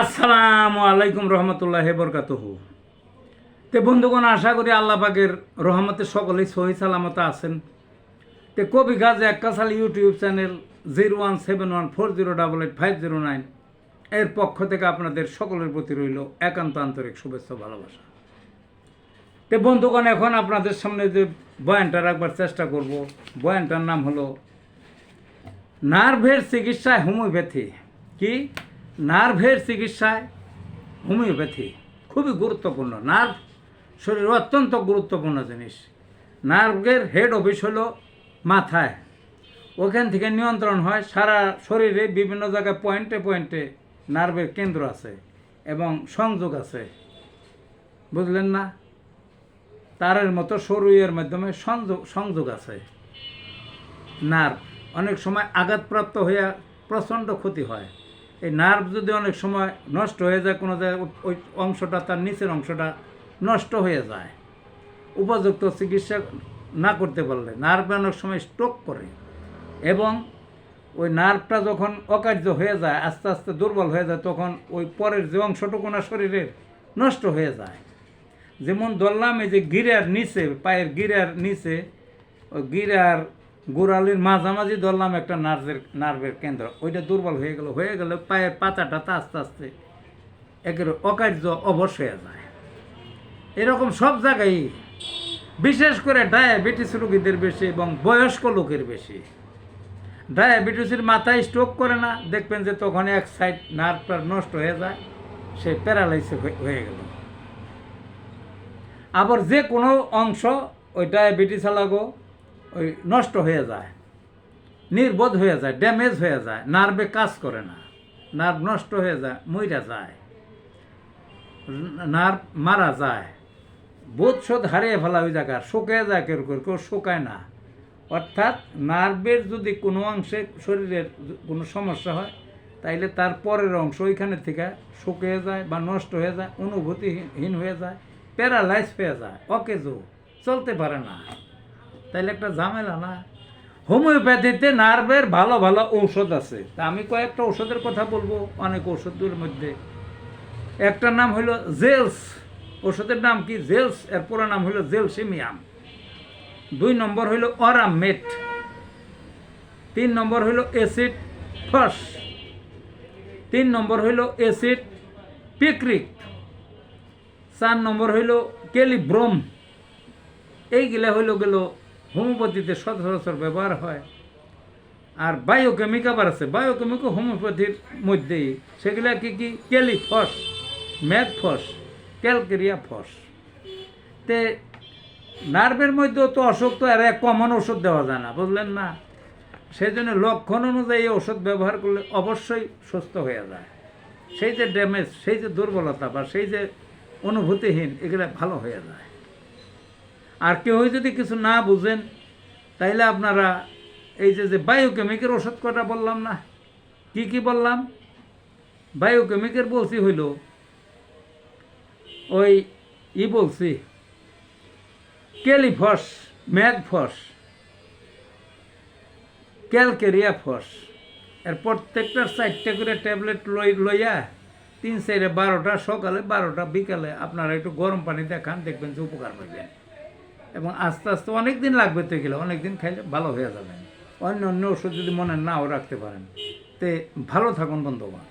আসসালামু আলাইকুম রহমতুল্লাহ বরকাতুহু। তে বন্ধুগণ, আশা করি আল্লাহ পাকের রহমতে সকলেই সহি সালামত আছেন। তে কবি গাজী এক্কাসাল ইউটিউব চ্যানেল 017140885009 এর পক্ষ থেকে আপনাদের সকলের প্রতি রইল একান্ত আন্তরিক শুভেচ্ছা ভালোবাসা। তে বন্ধুগণ, এখন আপনাদের সামনে যে বয়ানটা রাখবার চেষ্টা করব, বয়ানটার নাম হলো নার্ভের চিকিৎসায় হোমিওপ্যাথি। কি? নার্ভের চিকিৎসায় হোমিওপ্যাথি খুবই গুরুত্বপূর্ণ। নার্ভ শরীরের অত্যন্ত গুরুত্বপূর্ণ জিনিস। নার্ভের হেড অফিস হলো মাথায়, ওখান থেকে নিয়ন্ত্রণ হয় সারা শরীরে বিভিন্ন জায়গায় পয়েন্টে পয়েন্টে নার্ভের কেন্দ্র আছে এবং সংযোগ আছে, বুঝলেন না? তারের মতো শরীরের মাধ্যমে সংযোগ আছে। নার্ভ অনেক সময় আঘাতপ্রাপ্ত হয়ে প্রচণ্ড ক্ষতি হয়। এই নার্ভ যদি অনেক সময় নষ্ট হয়ে যায়, কোনো জায়গায় ওই অংশটা, তার নিচের অংশটা নষ্ট হয়ে যায়, উপযুক্ত চিকিৎসা না করতে পারলে নার্ভে অনেক সময় স্ট্রোক করে এবং ওই নার্ভটা যখন অকার্য হয়ে যায়, আস্তে আস্তে দুর্বল হয়ে যায়, তখন ওই পরের যে অংশটুকু না শরীরের নষ্ট হয়ে যায়। যেমন ধরলাম, এই যে গিরার নিচে, পায়ের গিরার নিচে, ওই গিরার গোড়ালির মাঝামাঝি ধরলাম একটা নার্ভের কেন্দ্র, ওইটা দুর্বল হয়ে গেলে পায়ের পাতাটা আস্তে আস্তে একেবারে অকার্য অবশ হয়ে যায়। এরকম সব জায়গায়, বিশেষ করে ডায়াবেটিস রোগীদের বেশি এবং বয়স্ক লোকের বেশি। ডায়াবেটিসের মাথায় স্ট্রোক করে না, দেখবেন যে তখন এক সাইড নার্ভটা নষ্ট হয়ে যায়, সে প্যারালাইসিস হয়ে গেল। আবার যে কোনো অংশ ওই ডায়াবেটিস লাগো ওই নষ্ট হয়ে যায়, নির্বোধ হয়ে যায়, ড্যামেজ হয়ে যায়, নার্ভে কাজ করে না, নার্ভ নষ্ট হয়ে যায়, মইরা যায়, নার্ভ মারা যায়, বোধ শোধ হারিয়ে ফেলা ওই জায়গা, শুকিয়ে যায়, কেউ শুকায় না। অর্থাৎ নার্ভের যদি কোনো অংশে শরীরের কোনো সমস্যা হয়, তাইলে তার পরের অংশ ওইখানে থেকে শুকিয়ে যায় বা নষ্ট হয়ে যায়, অনুভূতিহীন হয়ে যায়, প্যারালাইজ হয়ে যায়, অকেজো, চলতে পারে না। তাইলে একটা ঝামেলা না? হোমিওপ্যাথিতে নার্ভের ভালো ভালো ঔষধ আছে। তা আমি কয়েকটা ওষুধের কথা বলবো। অনেক ওষুধের মধ্যে একটার নাম হলো জেলস। ওষুধের নাম কি? জেলস। এর পুরো নাম হলো জেলসিমিয়াম। 2 নম্বর হইল অরামেট। 3 নম্বর হইল অ্যাসিড ফস। 3 নম্বর হইল অ্যাসিড পিক্রিক। 4 নম্বর হইল ক্যালিব্রোম। এইগুলা হইল হোমিওপ্যাথিতে সচরাচর ব্যবহার হয়। আর বায়োকেমিক আবার আছে, বায়োকেমিকও হোমিওপ্যাথির মধ্যেই। সেগুলা কি কি? ক্যালিফস, ম্যাগফস, ক্যালকেরিয়া ফস। তে নার্ভের মধ্যেও তো অসুখ, তো আর এক কমন ওষুধ দেওয়া যায় না, বুঝলেন না? সেই জন্য লক্ষণ অনুযায়ী ওষুধ ব্যবহার করলে অবশ্যই সুস্থ হয়ে যায়। সেই যে ড্যামেজ, সেই যে দুর্বলতা বা সেই যে অনুভূতিহীন, এগুলো ভালো হয়ে যায়। আর কেউ যদি কিছু না বুঝেন, তাইলে আপনারা এই যে বায়োকেমিকের ওষুধ কটা বললাম না, কি কি বললাম? বায়োকেমিকের বলছি হইল ওই বলছি ক্যালিফস, ম্যাগফস, ক্যালকেরিয়া ফস। এর প্রত্যেকটার 4টা করে ট্যাবলেট লইয়া 3-4 12টা সকালে, 12টা বিকালে আপনারা একটু গরম পানি দেখান, দেখবেন যে উপকার পাইবেন। এবং আস্তে আস্তে অনেক দিন লাগবে, তো গেলে অনেক দিন খাইলে ভালো হয়ে যাবেন। অন্য অন্য ওষুধ যদি মনে নাও রাখতে পারেন। তে ভালো থাকুন বন্ধুগণ।